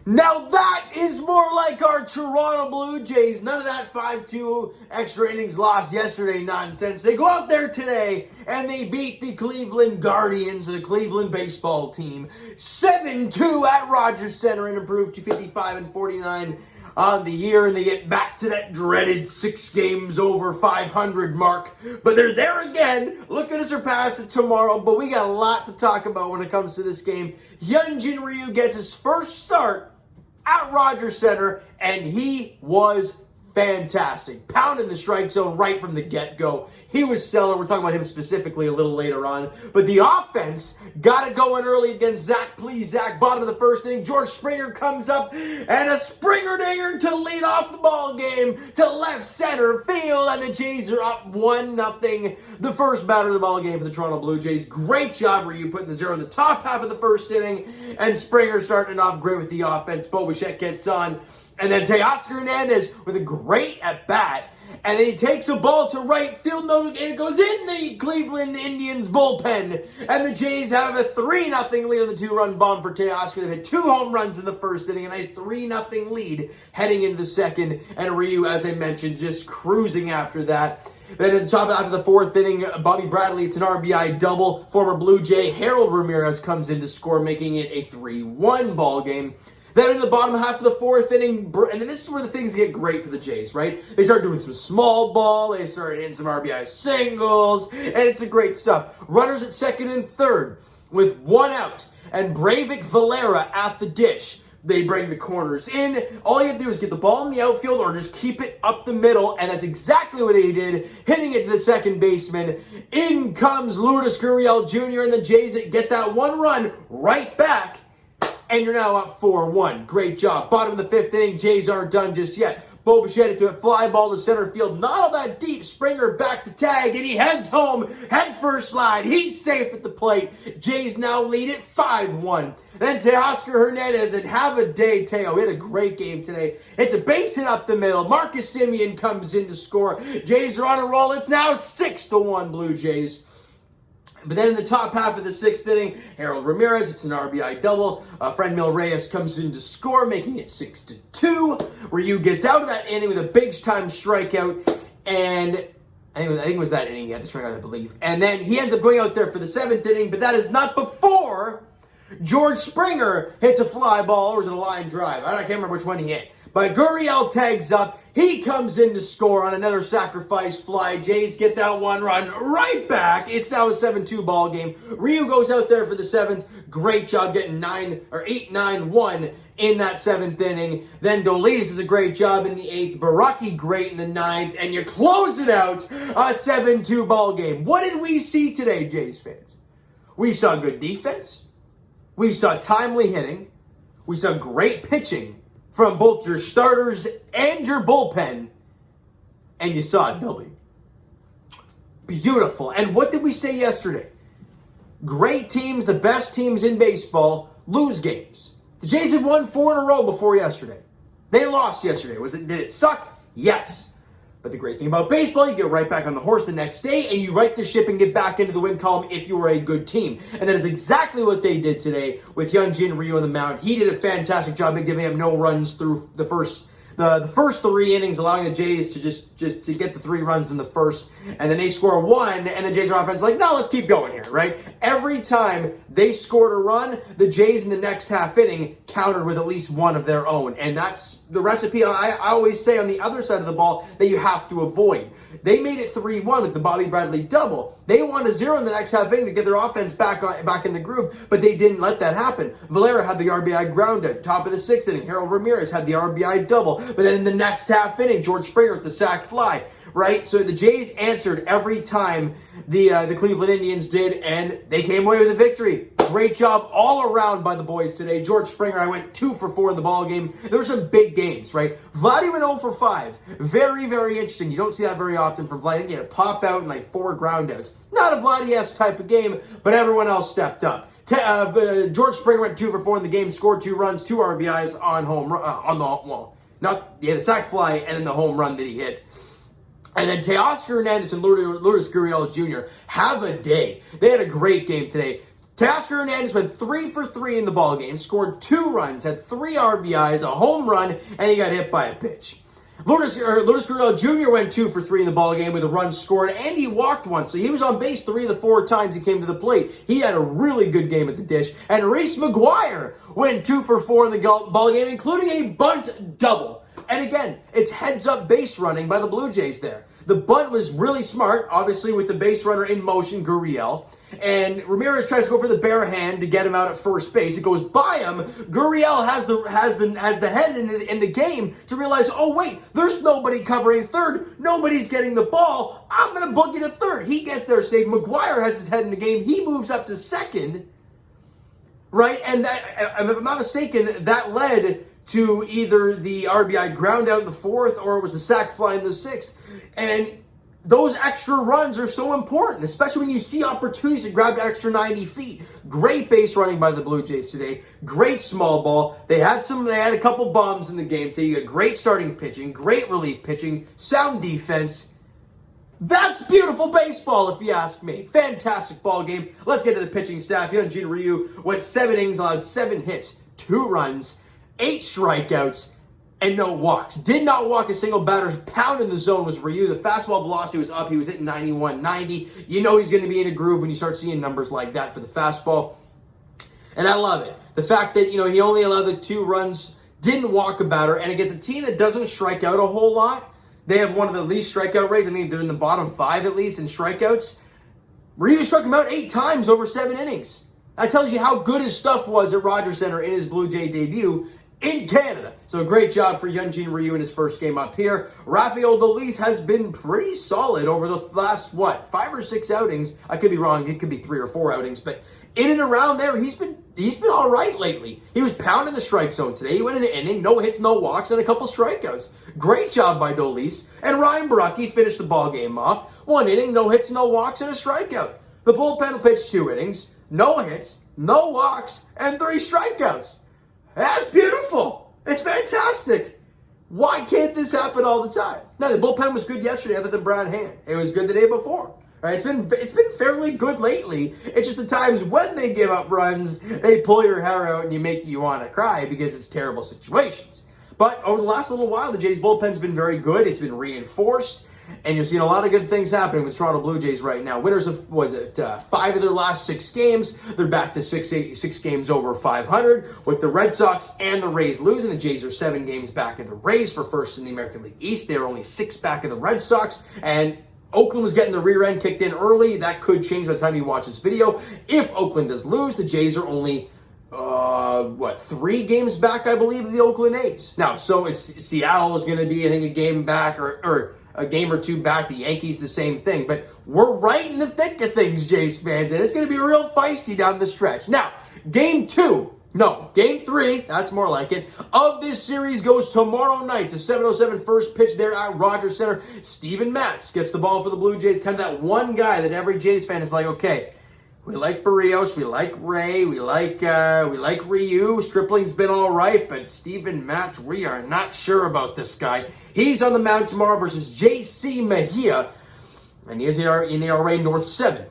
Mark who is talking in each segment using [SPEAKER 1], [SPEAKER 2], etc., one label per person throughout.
[SPEAKER 1] Now that is more like our Toronto Blue Jays. None of that 5-2 extra innings lost yesterday nonsense. They go out there today and they beat the Cleveland Guardians, the Cleveland baseball team, 7-2 at Rogers Center and improved to 55-49 on the year, and they get back to that dreaded 6 games over 500 mark. But they're there again, looking to surpass it tomorrow. But we got a lot to talk about when it comes to this game. Hyunjin Ryu gets his first start at Rogers Center, and he was fantastic. Pounding the strike zone right from the get-go. He was stellar. We're talking about him specifically a little later on. But the offense got it going early against Zach Plesac. Bottom of the first inning, George Springer comes up, and a Springer dinger to lead off the ball game to left center field, and the Jays are up 1-0. The first batter of the ball game for the Toronto Blue Jays. Great job, Ryu, putting the zero in the top half of the first inning, and Springer starting off great with the offense. Bo Bichette gets on, and then Teoscar Hernandez with a great at-bat. And then he takes a ball to right field, and it goes in the Cleveland Indians bullpen. And the Jays have a 3-0 lead on the 2-run bomb for Teoscar. They've had 2 home runs in the first inning, a nice 3-0 lead heading into the second. And Ryu, as I mentioned, just cruising after that. Then at the top after the fourth inning, Bobby Bradley, it's an RBI double. Former Blue Jay Harold Ramirez comes in to score, making it a 3-1 ball game. Then in the bottom half of the fourth inning, and then this is where the things get great for the Jays, right? They start doing some small ball, they start hitting some RBI singles, and it's a great stuff. Runners at second and third with 1 out, and Breivik Valera at the dish. They bring the corners in. All you have to do is get the ball in the outfield or just keep it up the middle, and that's exactly what he did, hitting it to the second baseman. In comes Lourdes Gurriel Jr., and the Jays get that 1 run right back. And you're now up 4-1. Great job. Bottom of the fifth inning, Jays aren't done just yet. Bo Bichette to a fly ball to center field. Not all that deep. Springer back to tag, and he heads home. Head first slide. He's safe at the plate. Jays now lead it 5-1. Then Teoscar Hernandez, and have a day, Teo. He had a great game today. It's a base hit up the middle. Marcus Semien comes in to score. Jays are on a roll. It's now 6-1 Blue Jays. But then in the top half of the sixth inning, Harold Ramirez, it's an RBI double. Franmil Reyes comes in to score, making it 6-2. Ryu gets out of that inning with a big-time strikeout, and I think it was that inning he had the strikeout, I believe. And then he ends up going out there for the seventh inning, but that is not before George Springer hits a fly ball, or was it a line drive? I can't remember which one he hit. But Gurriel tags up. He comes in to score on another sacrifice fly. Jays get that 1 run right back. It's now a 7-2 ball game. Ryu goes out there for the seventh. Great job getting 8-9-1 in that seventh inning. Then Dolis does a great job in the eighth. Baraki great in the ninth. And you close it out, a 7-2 ball game. What did we see today, Jays fans? We saw good defense. We saw timely hitting. We saw great pitching from both your starters and your bullpen, and you saw a W. Beautiful. And what did we say yesterday? Great teams, the best teams in baseball, lose games. The Jays had won 4 in a row before yesterday. They lost yesterday. Did it suck? Yes. But the great thing about baseball, you get right back on the horse the next day, and you right the ship and get back into the win column if you were a good team. And that is exactly what they did today with Hyunjin Ryu on the mound. He did a fantastic job of giving him no runs through the first 3 innings, allowing the Jays to just to get the 3 runs in the first. And then they score 1, and the Jays are offense like, no, let's keep going here, right? Every time they scored a run, the Jays in the next half inning countered with at least 1 of their own. And that's the recipe I always say on the other side of the ball that you have to avoid. They made it 3-1 with the Bobby Bradley double. They won a 0 in the next half inning to get their offense back in the groove, but they didn't let that happen. Valera had the RBI ground out. Top of the 6th inning, Harold Ramirez had the RBI double. But then in the next half inning, George Springer with the sac fly, right? So the Jays answered every time the Cleveland Indians did, and they came away with a victory. Great job all around by the boys today. George Springer, I went 2 for 4 in the ball game. There were some big games, right? Vladdy went 0 for 5. Very, very interesting. You don't see that very often from Vladdy. He had a pop out and like 4 ground outs. Not a Vladdy-esque type of game, but everyone else stepped up. George Springer went 2 for 4 in the game, scored 2 runs, 2 RBIs on the sac fly, and then the home run that he hit. And then Teoscar Hernandez and Lourdes Gurriel Jr. have a day. They had a great game today. Teoscar Hernandez went 3 for 3 in the ballgame, scored 2 runs, had 3 RBIs, a home run, and he got hit by a pitch. Lourdes Gurriel Jr. went 2 for 3 in the ballgame with a run scored, and he walked once, so he was on base 3 of the 4 times he came to the plate. He had a really good game at the dish. And Reese McGuire went 2 for 4 in the ballgame, including a bunt double. And again, it's heads-up base running by the Blue Jays there. The bunt was really smart, obviously with the base runner in motion, Gurriel. And Ramirez tries to go for the bare hand to get him out at first base. It goes by him. Gurriel has the head in the game to realize, oh wait, there's nobody covering third. Nobody's getting the ball. I'm going to boogie to third. He gets there safe. McGuire has his head in the game. He moves up to second. Right? And that, if I'm not mistaken, that led to either the RBI ground out in the 4th or it was the sac fly in the 6th. And those extra runs are so important, especially when you see opportunities to grab extra 90 feet. Great base running by the Blue Jays today. Great small ball. They had a couple bombs in the game today. You got great starting pitching, great relief pitching, sound defense. That's beautiful baseball, if you ask me. Fantastic ball game. Let's get to the pitching staff. Hyunjin Ryu went 7 innings, allowed 7 hits, 2 runs, 8 strikeouts, and no walks. Did not walk a single batter. Pound in the zone was Ryu. The fastball velocity was up. He was hitting 91, 90. You know he's going to be in a groove when you start seeing numbers like that for the fastball. And I love it. The fact that, he only allowed the 2 runs, didn't walk a batter, and against a team that doesn't strike out a whole lot, they have one of the least strikeout rates. I think they're in the bottom 5 at least in strikeouts. Ryu struck him out 8 times over 7 innings. That tells you how good his stuff was at Rogers Center in his Blue Jay debut in Canada. So a great job for Hyunjin Ryu in his first game up here. Rafael Dolis has been pretty solid over the last, 5 or 6 outings. I could be wrong. It could be 3 or 4 outings. But in and around there, he's been all right lately. He was pounding the strike zone today. He went in an inning, no hits, no walks, and a couple strikeouts. Great job by Dolis. And Ryan Baracki finished the ball game off. 1 inning, no hits, no walks, and a strikeout. The bullpen pitched 2 innings, no hits, no walks, and 3 strikeouts. That's beautiful. It's fantastic. Why can't this happen all the time? Now, the bullpen was good yesterday other than Brad Hand. It was good the day before. Right? It's been fairly good lately. It's just the times when they give up runs, they pull your hair out and you want to cry because it's terrible situations. But over the last little while, the Jays bullpen's been very good. It's been reinforced. And you're seeing a lot of good things happening with Toronto Blue Jays right now. Winners of, 5 of their last 6 games. They're back to 6 games over 500 with the Red Sox and the Rays losing. The Jays are 7 games back of the Rays for first in the American League East. They're only 6 back of the Red Sox. And Oakland was getting the rear end kicked in early. That could change by the time you watch this video. If Oakland does lose, the Jays are only 3 games back, I believe, of the Oakland A's. Now, so is Seattle is going to be, I think, a game back or a game or 2 back. The Yankees, the same thing. But we're right in the thick of things, Jays fans, and it's going to be real feisty down the stretch. Now, game 3, that's more like it, of this series goes tomorrow night. It's a 7:07 first pitch there at Rogers Center. Steven Matz gets the ball for the Blue Jays. Kind of that one guy that every Jays fan is like, okay, we like Barrios, we like Ray, we like Ryu. Stripling's been all right, but Steven Matz, we are not sure about this guy. He's on the mound tomorrow versus J.C. Mejia, and he is in ERA North 7.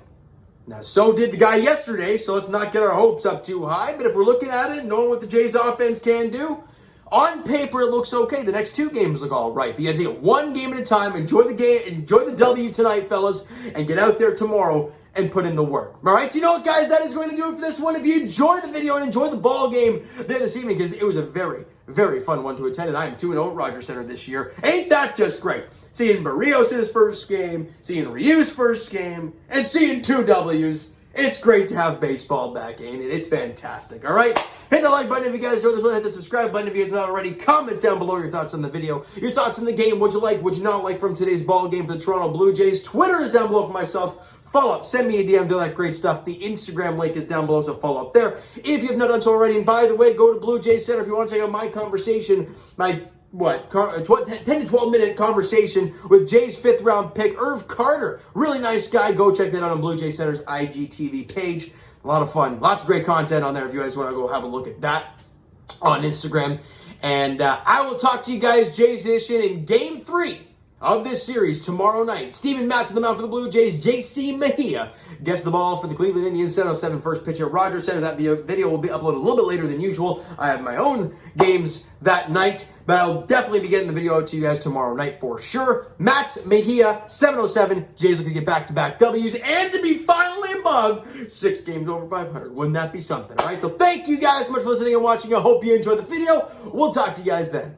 [SPEAKER 1] Now, so did the guy yesterday, so let's not get our hopes up too high. But if we're looking at it, knowing what the Jays offense can do, on paper it looks okay. The next 2 games look all right. But you got to take it 1 game at a time. Enjoy the game, enjoy the W tonight, fellas, and get out there tomorrow and put in the work. All right, so you know what, guys? That is going to do it for this one. If you enjoyed the video and enjoyed the ball game there this evening, because it was a very, very fun one to attend, and I am 2-0 at Rogers Center this year. Ain't that just great? Seeing Barrios in his first game, seeing Ryu's first game, and seeing 2 W's. It's great to have baseball back, ain't it? It's fantastic, all right? Hit the like button if you guys enjoyed this one. Hit the subscribe button if you guys not already. Comment down below your thoughts on the video, your thoughts on the game. What'd you like, what'd you not like from today's ball game for the Toronto Blue Jays? Twitter is down below for myself. Follow up, send me a DM, do that great stuff. The Instagram link is down below, so follow up there. If you have not done so already, and by the way, go to Blue Jays Center if you want to check out my conversation, 10 to 12 minute conversation with Jay's 5th round pick, Irv Carter. Really nice guy. Go check that out on Blue Jays Center's IGTV page. A lot of fun. Lots of great content on there if you guys want to go have a look at that on Instagram. And I will talk to you guys, Jays Edition, in Game 3 of this series tomorrow night. Steven Matz on the mound for the Blue Jays. J.C. Mejia gets the ball for the Cleveland Indians. 7:07 first pitch at Rogers Center. That video will be uploaded a little bit later than usual. I have my own games that night, but I'll definitely be getting the video out to you guys tomorrow night for sure. Matz, Mejia, 7:07. Jays looking to get back-to-back W's and to be finally above 6 games over 500. Wouldn't that be something? All right, so thank you guys so much for listening and watching. I hope you enjoyed the video. We'll talk to you guys then.